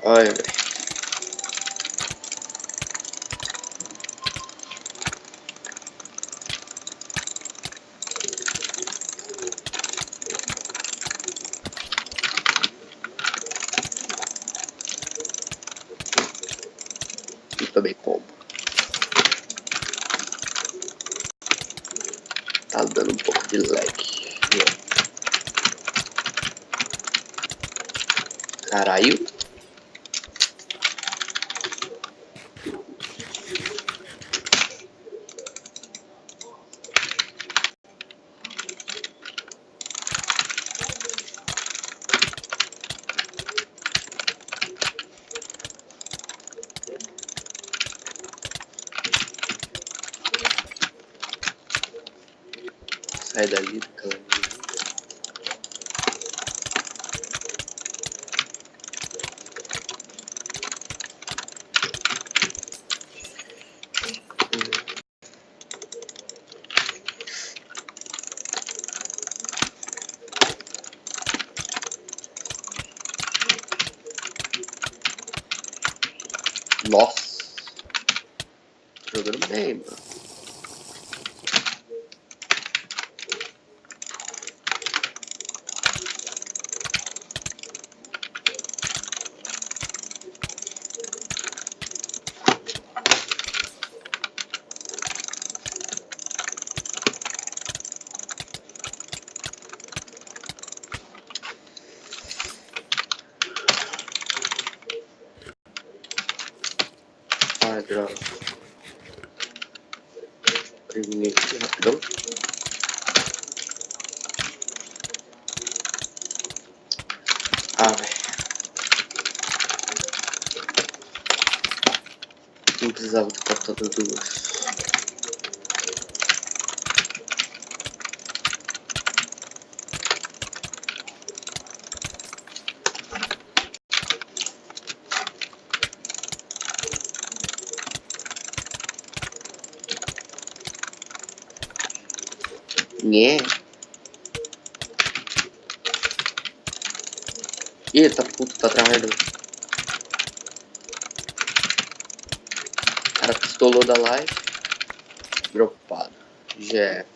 Olha, velho. E também como. Tá dando um pouco de lag. Caralho. Sai dali, cara. Nossa. Jogando bem, mano. Ah, droga. Terminei aqui rapidão. Ah, velho. Não precisava ter cortado duas. Nhé. Eita puta, tá travando. O cara pistolou da live. Dropado. GF.